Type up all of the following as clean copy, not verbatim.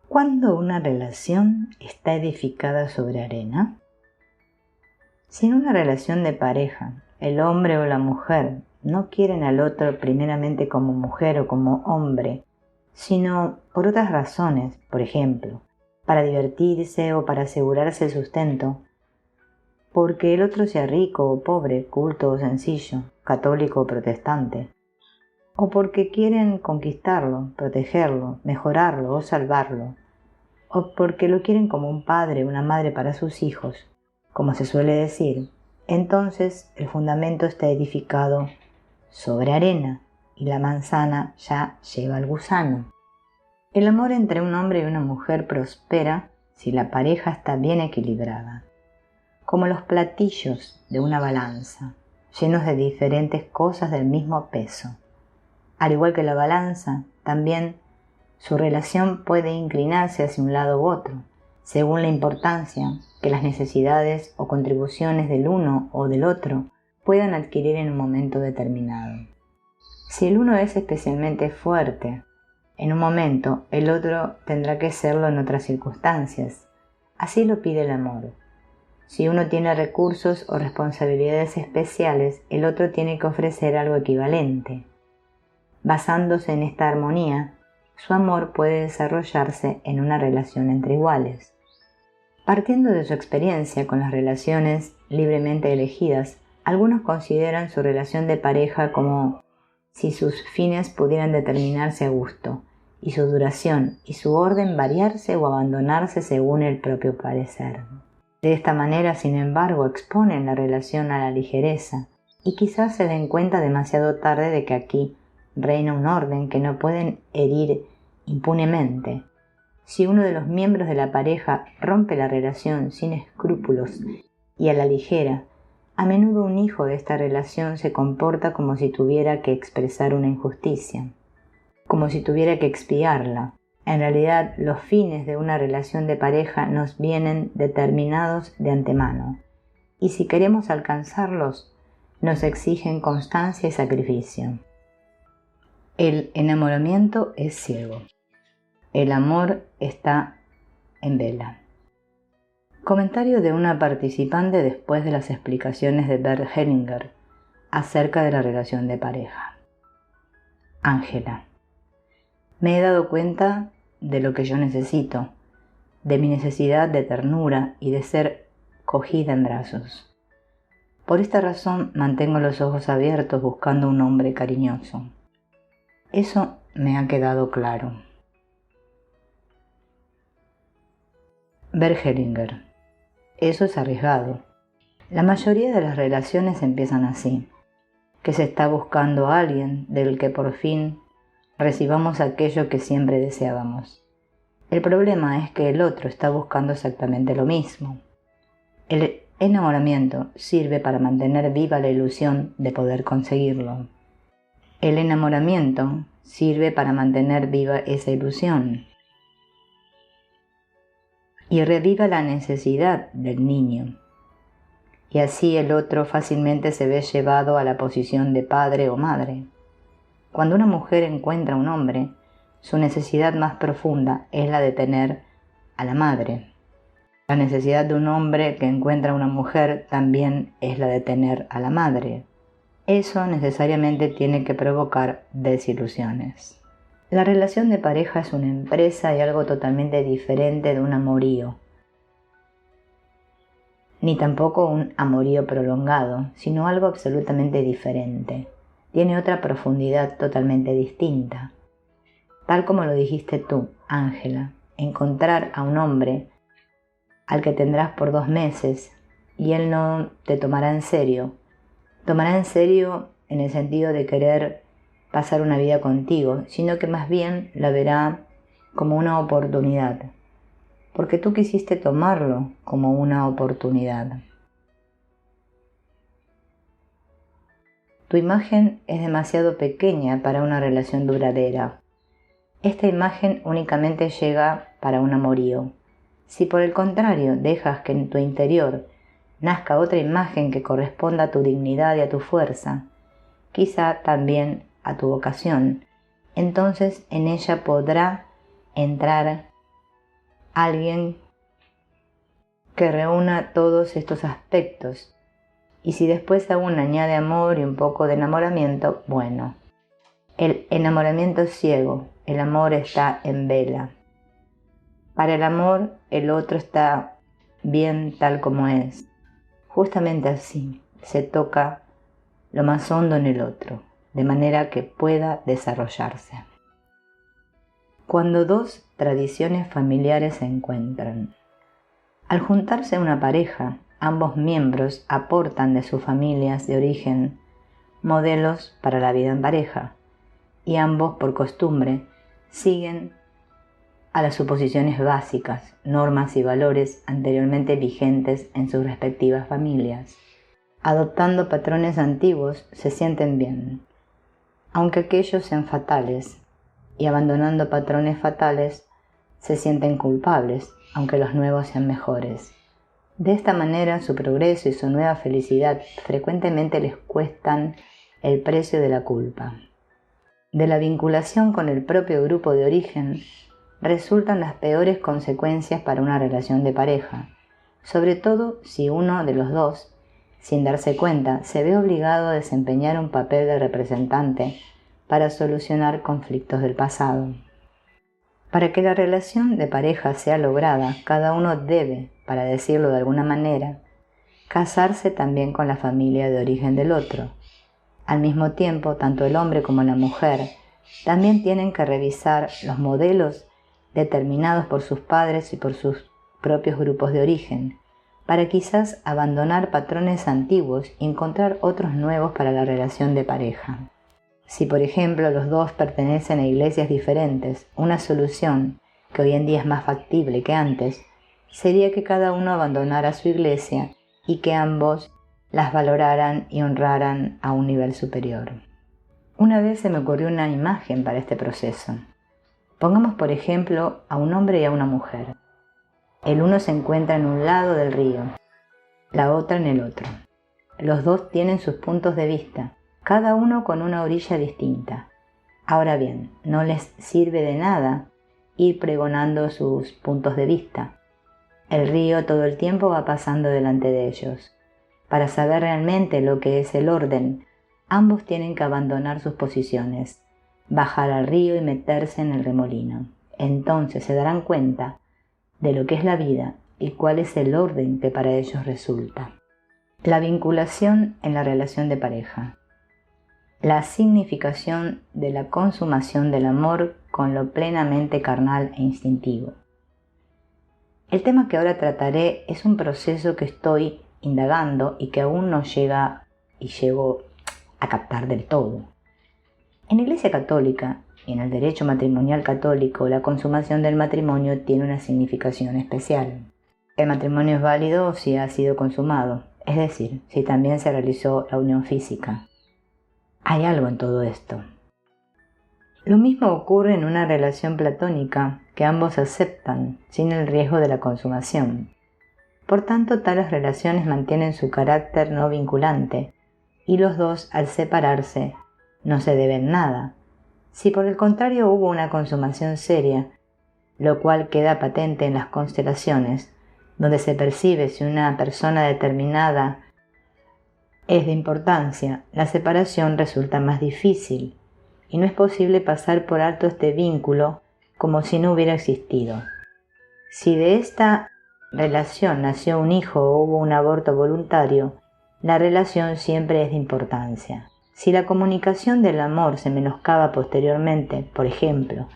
¿Cuándo una relación está edificada sobre arena? Si en una relación de pareja el hombre o la mujer no quieren al otro primeramente como mujer o como hombre, sino por otras razones, por ejemplo, para divertirse o para asegurarse el sustento, porque el otro sea rico o pobre, culto o sencillo, católico o protestante, o porque quieren conquistarlo, protegerlo, mejorarlo o salvarlo, o porque lo quieren como un padre o una madre para sus hijos, como se suele decir, entonces el fundamento está edificado sobre arena y la manzana ya lleva al gusano. El amor entre un hombre y una mujer prospera si la pareja está bien equilibrada, como los platillos de una balanza, llenos de diferentes cosas del mismo peso. Al igual que la balanza, también su relación puede inclinarse hacia un lado u otro, según la importancia que las necesidades o contribuciones del uno o del otro puedan adquirir en un momento determinado. Si el uno es especialmente fuerte en un momento, el otro tendrá que serlo en otras circunstancias. Así lo pide el amor. Si uno tiene recursos o responsabilidades especiales, el otro tiene que ofrecer algo equivalente. Basándose en esta armonía, su amor puede desarrollarse en una relación entre iguales. Partiendo de su experiencia con las relaciones libremente elegidas, algunos consideran su relación de pareja como si sus fines pudieran determinarse a gusto, y su duración y su orden variarse o abandonarse según el propio parecer. De esta manera, sin embargo, exponen la relación a la ligereza, y quizás se den cuenta demasiado tarde de que aquí reina un orden que no pueden herir impunemente. Si uno de los miembros de la pareja rompe la relación sin escrúpulos y a la ligera, a menudo un hijo de esta relación se comporta como si tuviera que expresar una injusticia, como si tuviera que expiarla. En realidad, los fines de una relación de pareja nos vienen determinados de antemano, y si queremos alcanzarlos, nos exigen constancia y sacrificio. El enamoramiento es ciego. El amor está en vela. Comentario de una participante después de las explicaciones de Bert Hellinger acerca de la relación de pareja. Ángela. Me he dado cuenta de lo que yo necesito, de mi necesidad de ternura y de ser cogida en brazos. Por esta razón mantengo los ojos abiertos buscando un hombre cariñoso. Eso me ha quedado claro. Bert Hellinger. Eso es arriesgado. La mayoría de las relaciones empiezan así, que se está buscando a alguien del que por fin recibamos aquello que siempre deseábamos. El problema es que el otro está buscando exactamente lo mismo. El enamoramiento sirve para mantener viva la ilusión de poder conseguirlo. El enamoramiento sirve para mantener viva esa ilusión y reviva la necesidad del niño. Y así el otro fácilmente se ve llevado a la posición de padre o madre. Cuando una mujer encuentra a un hombre, su necesidad más profunda es la de tener a la madre. La necesidad de un hombre que encuentra a una mujer también es la de tener a la madre. Eso necesariamente tiene que provocar desilusiones. La relación de pareja es una empresa y algo totalmente diferente de un amorío. Ni tampoco un amorío prolongado, sino algo absolutamente diferente. Tiene otra profundidad totalmente distinta. Tal como lo dijiste tú, Ángela, encontrar a un hombre al que tendrás por 2 meses y él no te tomará en serio. Tomará en serio en el sentido de querer pasar una vida contigo, sino que más bien la verá como una oportunidad, porque tú quisiste tomarlo como una oportunidad. Tu imagen es demasiado pequeña para una relación duradera. Esta imagen únicamente llega para un amorío. Si por el contrario dejas que en tu interior nazca otra imagen que corresponda a tu dignidad y a tu fuerza, quizá también a tu vocación, entonces en ella podrá entrar alguien que reúna todos estos aspectos. Y si después aún añade amor y un poco de enamoramiento, bueno. El enamoramiento es ciego, el amor está en vela. Para el amor, el otro está bien tal como es. Justamente así se toca lo más hondo en el otro, de manera que pueda desarrollarse. Cuando dos tradiciones familiares se encuentran, al juntarse una pareja, ambos miembros aportan de sus familias de origen modelos para la vida en pareja, y ambos, por costumbre, siguen a las suposiciones básicas, normas y valores anteriormente vigentes en sus respectivas familias. Adoptando patrones antiguos se sienten bien, aunque aquellos sean fatales, y abandonando patrones fatales se sienten culpables, aunque los nuevos sean mejores. De esta manera, su progreso y su nueva felicidad frecuentemente les cuestan el precio de la culpa. De la vinculación con el propio grupo de origen resultan las peores consecuencias para una relación de pareja, sobre todo si uno de los dos, sin darse cuenta, se ve obligado a desempeñar un papel de representante para solucionar conflictos del pasado. Para que la relación de pareja sea lograda, cada uno debe, para decirlo de alguna manera, casarse también con la familia de origen del otro. Al mismo tiempo, tanto el hombre como la mujer también tienen que revisar los modelos determinados por sus padres y por sus propios grupos de origen, para quizás abandonar patrones antiguos y encontrar otros nuevos para la relación de pareja. Si, por ejemplo, los dos pertenecen a iglesias diferentes, una solución, que hoy en día es más factible que antes, sería que cada uno abandonara su iglesia y que ambos las valoraran y honraran a un nivel superior. Una vez se me ocurrió una imagen para este proceso. Pongamos, por ejemplo, a un hombre y a una mujer. El uno se encuentra en un lado del río, la otra en el otro. Los dos tienen sus puntos de vista, cada uno con una orilla distinta. Ahora bien, no les sirve de nada ir pregonando sus puntos de vista. El río todo el tiempo va pasando delante de ellos. Para saber realmente lo que es el orden, ambos tienen que abandonar sus posiciones, bajar al río y meterse en el remolino. Entonces se darán cuenta de lo que es la vida y cuál es el orden que para ellos resulta. La vinculación en la relación de pareja. La significación de la consumación del amor con lo plenamente carnal e instintivo. El tema que ahora trataré es un proceso que estoy indagando y que aún no llego a captar del todo. En la Iglesia Católica y en el derecho matrimonial católico, la consumación del matrimonio tiene una significación especial. El matrimonio es válido si ha sido consumado, es decir, si también se realizó la unión física. Hay algo en todo esto. Lo mismo ocurre en una relación platónica que ambos aceptan sin el riesgo de la consumación. Por tanto, tales relaciones mantienen su carácter no vinculante y los dos, al separarse, no se deben nada. Si por el contrario hubo una consumación seria, lo cual queda patente en las constelaciones, donde se percibe si una persona determinada es de importancia, la separación resulta más difícil y no es posible pasar por alto este vínculo como si no hubiera existido. Si de esta relación nació un hijo o hubo un aborto voluntario, la relación siempre es de importancia. Si la comunicación del amor se menoscaba posteriormente, por ejemplo,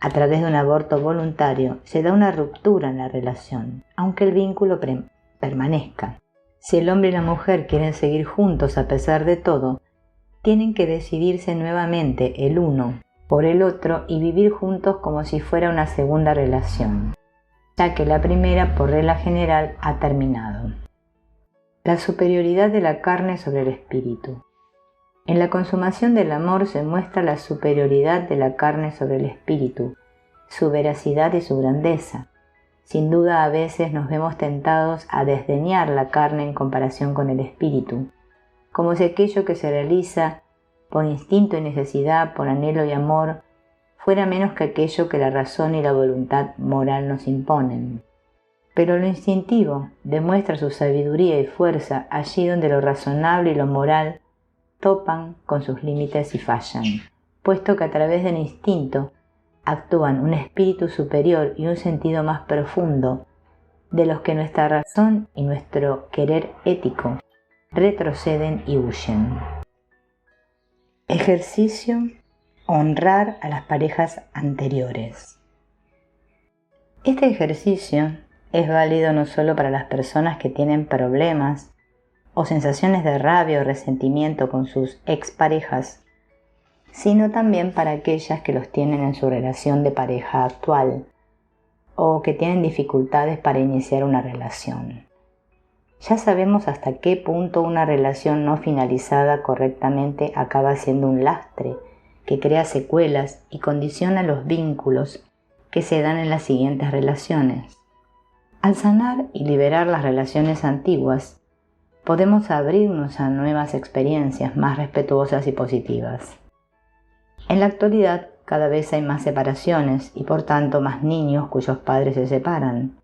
a través de un aborto voluntario, se da una ruptura en la relación, aunque el vínculo permanezca. Si el hombre y la mujer quieren seguir juntos a pesar de todo, tienen que decidirse nuevamente el uno por el otro y vivir juntos como si fuera una segunda relación, ya que la primera, por regla general, ha terminado. La superioridad de la carne sobre el espíritu. En la consumación del amor se muestra la superioridad de la carne sobre el espíritu, su veracidad y su grandeza. Sin duda a veces nos vemos tentados a desdeñar la carne en comparación con el espíritu, como si aquello que se realiza por instinto y necesidad, por anhelo y amor, fuera menos que aquello que la razón y la voluntad moral nos imponen. Pero lo instintivo demuestra su sabiduría y fuerza allí donde lo razonable y lo moral topan con sus límites y fallan, puesto que a través del instinto actúan un espíritu superior y un sentido más profundo de los que nuestra razón y nuestro querer ético retroceden y huyen. Ejercicio: honrar a las parejas anteriores. Este ejercicio es válido no solo para las personas que tienen problemas o sensaciones de rabia o resentimiento con sus exparejas, sino también para aquellas que los tienen en su relación de pareja actual o que tienen dificultades para iniciar una relación. Ya sabemos hasta qué punto una relación no finalizada correctamente acaba siendo un lastre que crea secuelas y condiciona los vínculos que se dan en las siguientes relaciones. Al sanar y liberar las relaciones antiguas, podemos abrirnos a nuevas experiencias más respetuosas y positivas. En la actualidad, cada vez hay más separaciones y por tanto más niños cuyos padres se separan.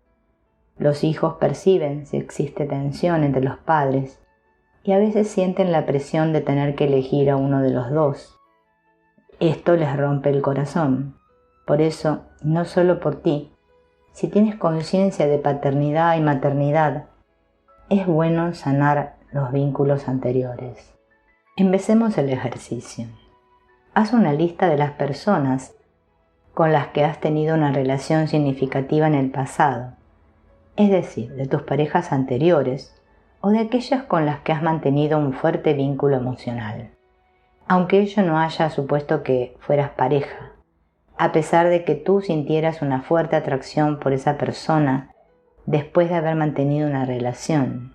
Los hijos perciben si existe tensión entre los padres y a veces sienten la presión de tener que elegir a uno de los dos. Esto les rompe el corazón. Por eso, no solo por ti, si tienes conciencia de paternidad y maternidad, es bueno sanar los vínculos anteriores. Empecemos el ejercicio. Haz una lista de las personas con las que has tenido una relación significativa en el pasado, es decir, de tus parejas anteriores o de aquellas con las que has mantenido un fuerte vínculo emocional, aunque ello no haya supuesto que fueras pareja, a pesar de que tú sintieras una fuerte atracción por esa persona después de haber mantenido una relación.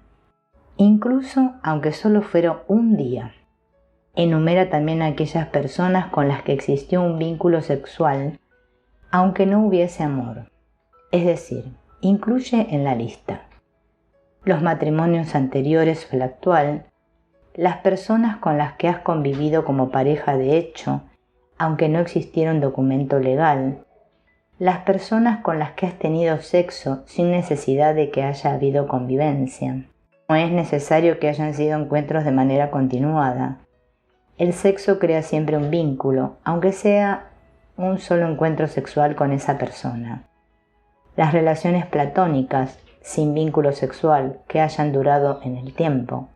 Incluso aunque solo fuera un día, enumera también a aquellas personas con las que existió un vínculo sexual, aunque no hubiese amor. Es decir, incluye en la lista los matrimonios anteriores o el actual, las personas con las que has convivido como pareja de hecho, aunque no existiera un documento legal, las personas con las que has tenido sexo sin necesidad de que haya habido convivencia. No es necesario que hayan sido encuentros de manera continuada. El sexo crea siempre un vínculo, aunque sea un solo encuentro sexual con esa persona. Las relaciones platónicas, sin vínculo sexual, que hayan durado en el tiempo.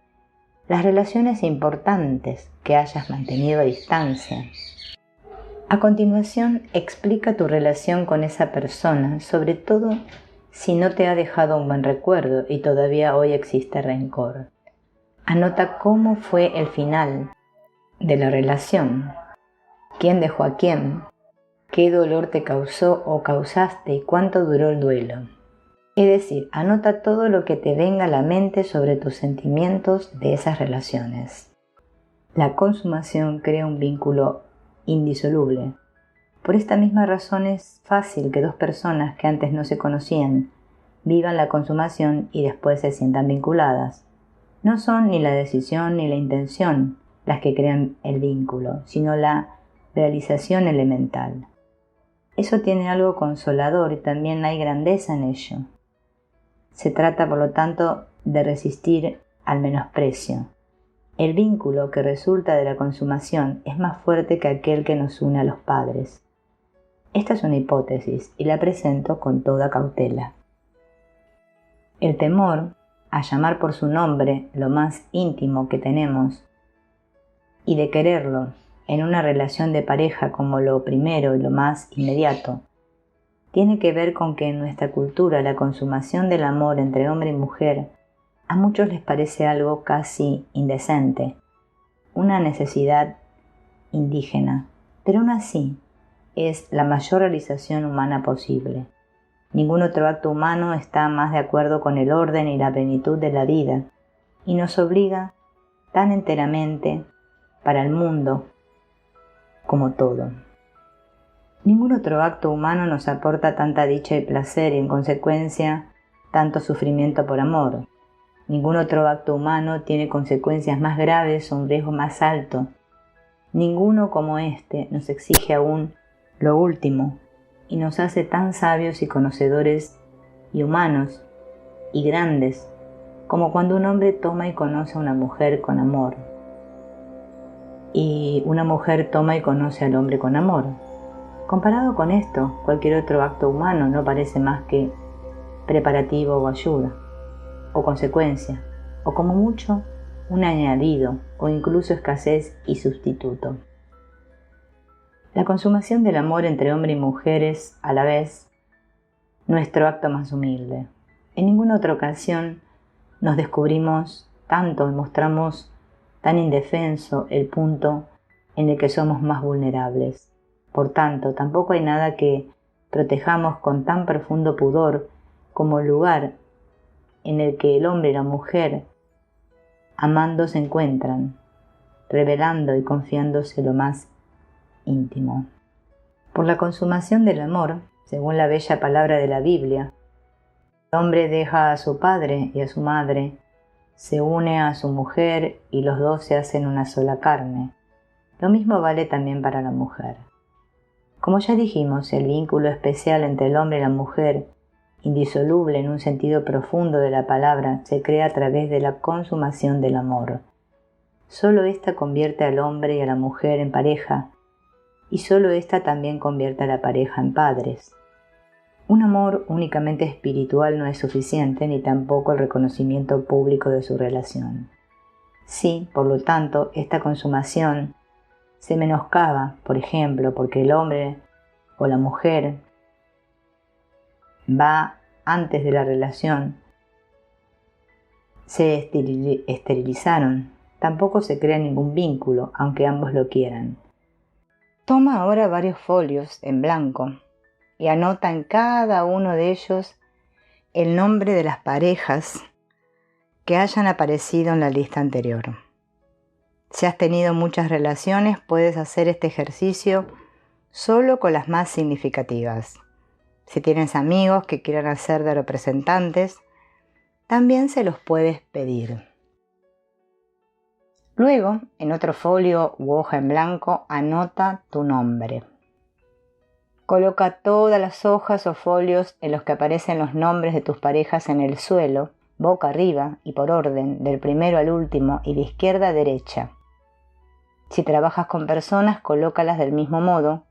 Las relaciones importantes que hayas mantenido a distancia. A continuación, explica tu relación con esa persona, sobre todo si no te ha dejado un buen recuerdo y todavía hoy existe rencor. Anota cómo fue el final de la relación, quién dejó a quién, qué dolor te causó o causaste y cuánto duró el duelo. Es decir, anota todo lo que te venga a la mente sobre tus sentimientos de esas relaciones. La consumación crea un vínculo indisoluble. Por esta misma razón es fácil que dos personas que antes no se conocían vivan la consumación y después se sientan vinculadas. No son ni la decisión ni la intención las que crean el vínculo, sino la realización elemental. Eso tiene algo consolador y también hay grandeza en ello. Se trata, por lo tanto, de resistir al menosprecio. El vínculo que resulta de la consumación es más fuerte que aquel que nos une a los padres. Esta es una hipótesis y la presento con toda cautela. El temor a llamar por su nombre lo más íntimo que tenemos y de quererlo en una relación de pareja como lo primero y lo más inmediato, tiene que ver con que en nuestra cultura la consumación del amor entre hombre y mujer a muchos les parece algo casi indecente, una necesidad indígena, pero aún así es la mayor realización humana posible. Ningún otro acto humano está más de acuerdo con el orden y la plenitud de la vida y nos obliga tan enteramente para el mundo como todo. Ningún otro acto humano nos aporta tanta dicha y placer y en consecuencia tanto sufrimiento por amor. Ningún otro acto humano tiene consecuencias más graves o un riesgo más alto. Ninguno como este nos exige aún lo último, y nos hace tan sabios y conocedores y humanos y grandes como cuando un hombre toma y conoce a una mujer con amor y una mujer toma y conoce al hombre con amor. Comparado con esto, cualquier otro acto humano no parece más que preparativo o ayuda, o consecuencia, o como mucho, un añadido o incluso escasez y sustituto. La consumación del amor entre hombre y mujer es, a la vez, nuestro acto más humilde. En ninguna otra ocasión nos descubrimos tanto y mostramos tan indefenso el punto en el que somos más vulnerables. Por tanto, tampoco hay nada que protejamos con tan profundo pudor como el lugar en el que el hombre y la mujer amando se encuentran, revelando y confiándose lo más íntimo. Por la consumación del amor, según la bella palabra de la Biblia, el hombre deja a su padre y a su madre, se une a su mujer y los dos se hacen una sola carne. Lo mismo vale también para la mujer. Como ya dijimos, el vínculo especial entre el hombre y la mujer, indisoluble en un sentido profundo de la palabra, se crea a través de la consumación del amor. Solo ésta convierte al hombre y a la mujer en pareja, y solo ésta también convierte a la pareja en padres. Un amor únicamente espiritual no es suficiente, ni tampoco el reconocimiento público de su relación. Sí, por lo tanto, esta consumación se menoscaba, por ejemplo, porque el hombre o la mujer va antes de la relación, se esterilizaron, tampoco se crea ningún vínculo, aunque ambos lo quieran. Toma ahora varios folios en blanco y anota en cada uno de ellos el nombre de las parejas que hayan aparecido en la lista anterior. Si has tenido muchas relaciones, puedes hacer este ejercicio solo con las más significativas. Si tienes amigos que quieran hacer de representantes, también se los puedes pedir. Luego, en otro folio u hoja en blanco, anota tu nombre. Coloca todas las hojas o folios en los que aparecen los nombres de tus parejas en el suelo, boca arriba y por orden, del primero al último y de izquierda a derecha. Si trabajas con personas, colócalas del mismo modo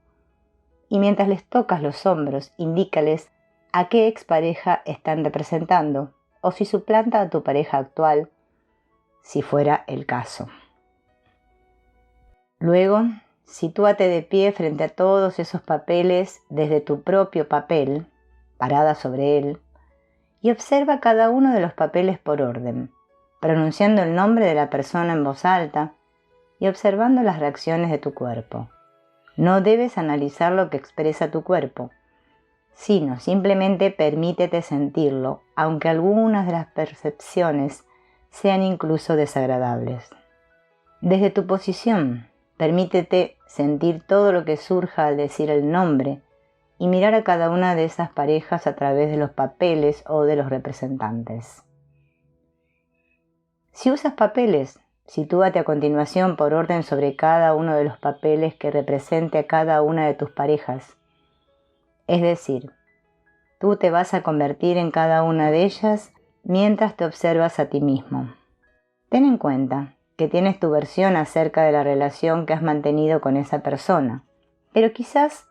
y mientras les tocas los hombros, indícales a qué expareja están representando o si suplanta a tu pareja actual, si fuera el caso. Luego, sitúate de pie frente a todos esos papeles desde tu propio papel, parada sobre él, y observa cada uno de los papeles por orden, pronunciando el nombre de la persona en voz alta y observando las reacciones de tu cuerpo. No debes analizar lo que expresa tu cuerpo, sino simplemente permítete sentirlo, aunque algunas de las percepciones sean incluso desagradables. Desde tu posición, permítete sentir todo lo que surja al decir el nombre y mirar a cada una de esas parejas a través de los papeles o de los representantes. Si usas papeles, sitúate a continuación por orden sobre cada uno de los papeles que represente a cada una de tus parejas. Es decir, tú te vas a convertir en cada una de ellas mientras te observas a ti mismo. Ten en cuenta que tienes tu versión acerca de la relación que has mantenido con esa persona, pero quizás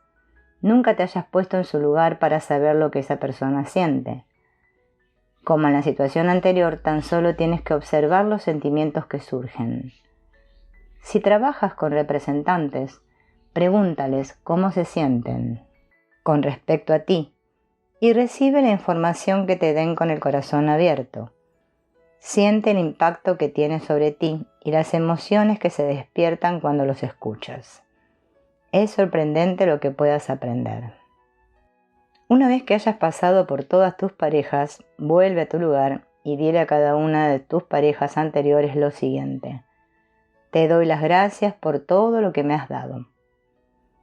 nunca te hayas puesto en su lugar para saber lo que esa persona siente. Como en la situación anterior, tan solo tienes que observar los sentimientos que surgen. Si trabajas con representantes, pregúntales cómo se sienten con respecto a ti y recibe la información que te den con el corazón abierto. Siente el impacto que tiene sobre ti y las emociones que se despiertan cuando los escuchas. Es sorprendente lo que puedas aprender. Una vez que hayas pasado por todas tus parejas, vuelve a tu lugar y dile a cada una de tus parejas anteriores lo siguiente. Te doy las gracias por todo lo que me has dado.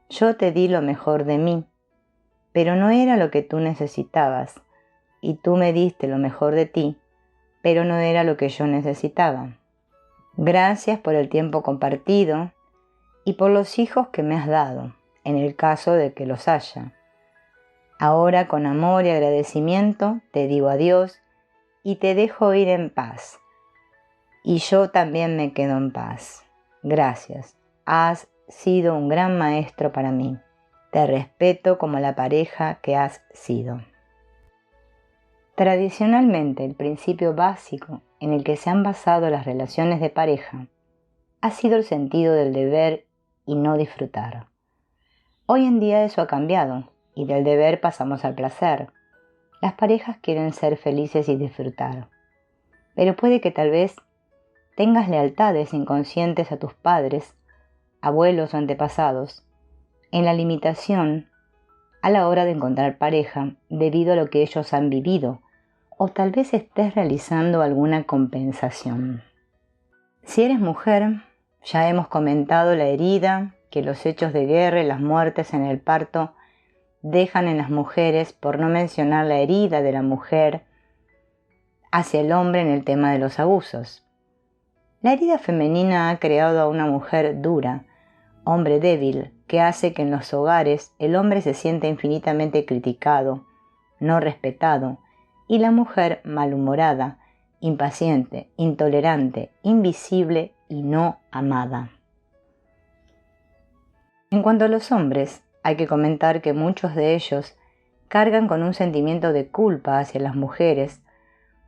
Yo te di lo mejor de mí, pero no era lo que tú necesitabas, y tú me diste lo mejor de ti, pero no era lo que yo necesitaba. Gracias por el tiempo compartido y por los hijos que me has dado. en el caso de que los haya. Ahora con amor y agradecimiento te digo adiós y te dejo ir en paz. Y yo también me quedo en paz. Gracias. Has sido un gran maestro para mí. Te respeto como la pareja que has sido. Tradicionalmente, el principio básico en el que se han basado las relaciones de pareja ha sido el sentido del deber y no disfrutar. Hoy en día eso ha cambiado y del deber pasamos al placer. Las parejas quieren ser felices y disfrutar. Pero puede que tal vez tengas lealtades inconscientes a tus padres, abuelos o antepasados, en la limitación a la hora de encontrar pareja debido a lo que ellos han vivido, o tal vez estés realizando alguna compensación. Si eres mujer, ya hemos comentado la herida que los hechos de guerra y las muertes en el parto dejan en las mujeres, por no mencionar la herida de la mujer hacia el hombre en el tema de los abusos. La herida femenina ha creado a una mujer dura, hombre débil, que hace que en los hogares el hombre se sienta infinitamente criticado, no respetado, y la mujer malhumorada, impaciente, intolerante, invisible y no amada. En cuanto a los hombres, hay que comentar que muchos de ellos cargan con un sentimiento de culpa hacia las mujeres,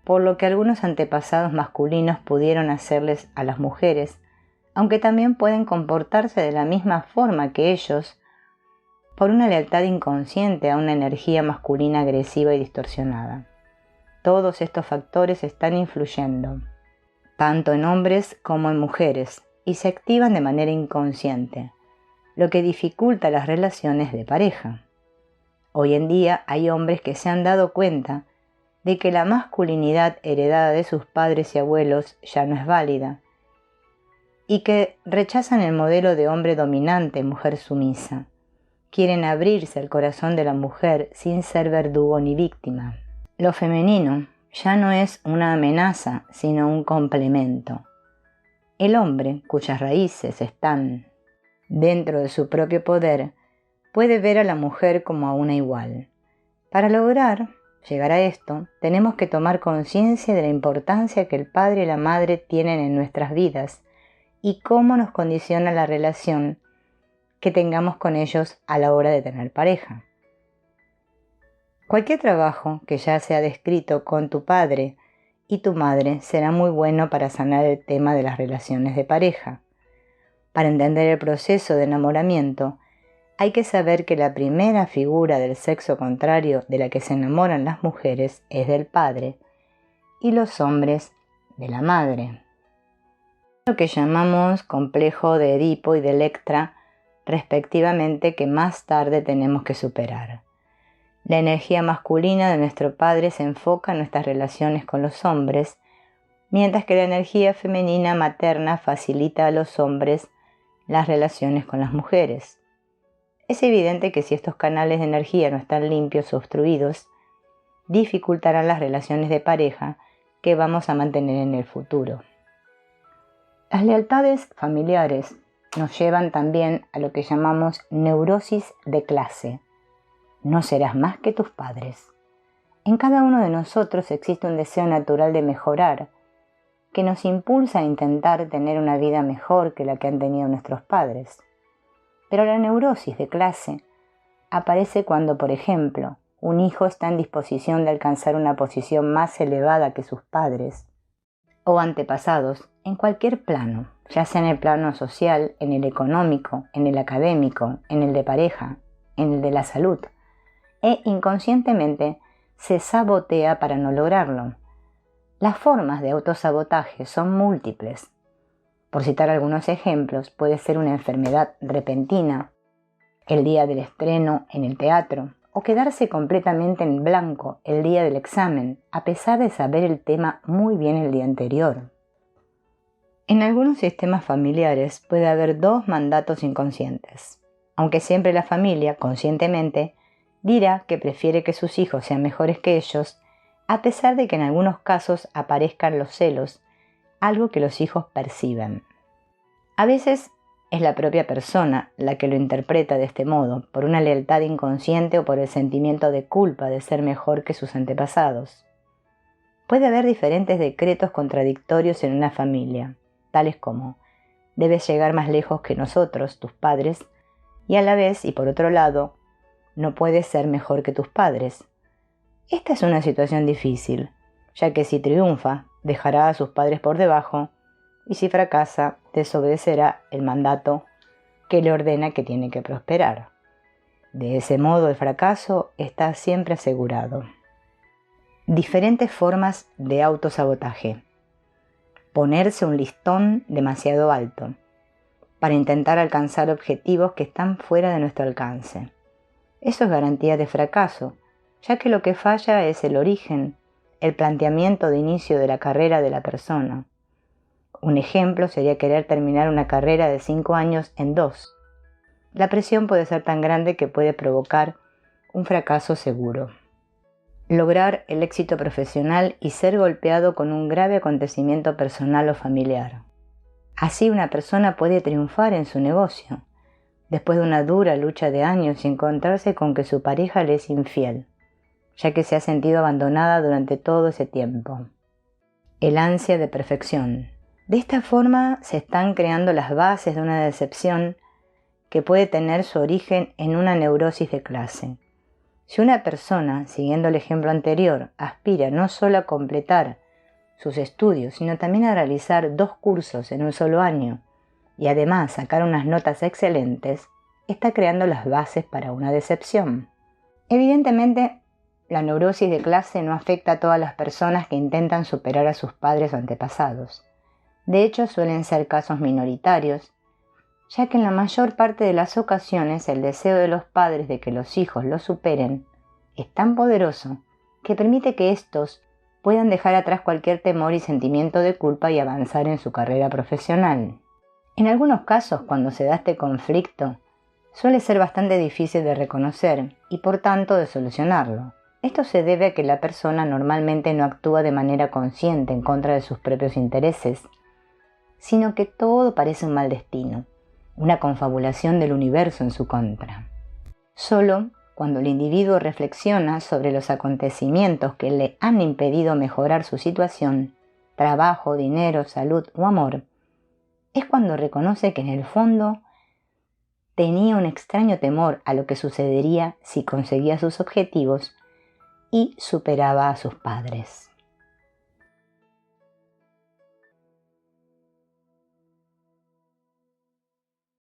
por lo que algunos antepasados masculinos pudieron hacerles a las mujeres, aunque también pueden comportarse de la misma forma que ellos, por una lealtad inconsciente a una energía masculina agresiva y distorsionada. Todos estos factores están influyendo, tanto en hombres como en mujeres, y se activan de manera inconsciente, lo que dificulta las relaciones de pareja. Hoy en día hay hombres que se han dado cuenta de que la masculinidad heredada de sus padres y abuelos ya no es válida, y que rechazan el modelo de hombre dominante, mujer sumisa. Quieren abrirse al corazón de la mujer sin ser verdugo ni víctima. Lo femenino ya no es una amenaza, sino un complemento. El hombre, cuyas raíces están dentro de su propio poder, puede ver a la mujer como a una igual. Para lograr llegar a esto, tenemos que tomar conciencia de la importancia que el padre y la madre tienen en nuestras vidas y cómo nos condiciona la relación que tengamos con ellos a la hora de tener pareja. Cualquier trabajo que ya sea descrito con tu padre y tu madre será muy bueno para sanar el tema de las relaciones de pareja. Para entender el proceso de enamoramiento, hay que saber que la primera figura del sexo contrario de la que se enamoran las mujeres es del padre y los hombres de la madre. Lo que llamamos complejo de Edipo y de Electra, respectivamente, que más tarde tenemos que superar. La energía masculina de nuestro padre se enfoca en nuestras relaciones con los hombres, mientras que la energía femenina materna facilita a los hombres las relaciones con las mujeres. Es evidente que si estos canales de energía no están limpios o obstruidos, dificultarán las relaciones de pareja que vamos a mantener en el futuro. Las lealtades familiares nos llevan también a lo que llamamos neurosis de clase. No serás más que tus padres. En cada uno de nosotros existe un deseo natural de mejorar, que nos impulsa a intentar tener una vida mejor que la que han tenido nuestros padres. Pero la neurosis de clase aparece cuando, por ejemplo, un hijo está en disposición de alcanzar una posición más elevada que sus padres o antepasados en cualquier plano, ya sea en el plano social, en el económico, en el académico, en el de pareja, en el de la salud, e inconscientemente se sabotea para no lograrlo. Las formas de autosabotaje son múltiples. Por citar algunos ejemplos, puede ser una enfermedad repentina, el día del estreno en el teatro, o quedarse completamente en blanco el día del examen, a pesar de saber el tema muy bien el día anterior. En algunos sistemas familiares puede haber dos mandatos inconscientes, aunque siempre la familia, conscientemente, dirá que prefiere que sus hijos sean mejores que ellos, a pesar de que en algunos casos aparezcan los celos, algo que los hijos perciben. A veces es la propia persona la que lo interpreta de este modo, por una lealtad inconsciente o por el sentimiento de culpa de ser mejor que sus antepasados. Puede haber diferentes decretos contradictorios en una familia, tales como: debes llegar más lejos que nosotros, tus padres, y a la vez, y por otro lado, no puedes ser mejor que tus padres. Esta es una situación difícil, ya que si triunfa, dejará a sus padres por debajo, y si fracasa, desobedecerá el mandato que le ordena que tiene que prosperar. De ese modo, el fracaso está siempre asegurado. Diferentes formas de autosabotaje. Ponerse un listón demasiado alto para intentar alcanzar objetivos que están fuera de nuestro alcance. Eso es garantía de fracaso, ya que lo que falla es el origen, el planteamiento de inicio de la carrera de la persona. Un ejemplo sería querer terminar una carrera de 5 años en 2. La presión puede ser tan grande que puede provocar un fracaso seguro. Lograr el éxito profesional y ser golpeado con un grave acontecimiento personal o familiar. Así una persona puede triunfar en su negocio, después de una dura lucha de años y encontrarse con que su pareja le es infiel, ya que se ha sentido abandonada durante todo ese tiempo. El ansia de perfección. De esta forma se están creando las bases de una decepción que puede tener su origen en una neurosis de clase. Si una persona, siguiendo el ejemplo anterior, aspira no solo a completar sus estudios, sino también a realizar 2 cursos en un solo año y además sacar unas notas excelentes, está creando las bases para una decepción. Evidentemente, la neurosis de clase no afecta a todas las personas que intentan superar a sus padres o antepasados. De hecho, suelen ser casos minoritarios, ya que en la mayor parte de las ocasiones el deseo de los padres de que los hijos lo superen es tan poderoso que permite que estos puedan dejar atrás cualquier temor y sentimiento de culpa y avanzar en su carrera profesional. En algunos casos, cuando se da este conflicto, suele ser bastante difícil de reconocer y por tanto de solucionarlo. Esto se debe a que la persona normalmente no actúa de manera consciente en contra de sus propios intereses, sino que todo parece un mal destino, una confabulación del universo en su contra. Solo cuando el individuo reflexiona sobre los acontecimientos que le han impedido mejorar su situación, trabajo, dinero, salud o amor, es cuando reconoce que en el fondo tenía un extraño temor a lo que sucedería si conseguía sus objetivos y superaba a sus padres.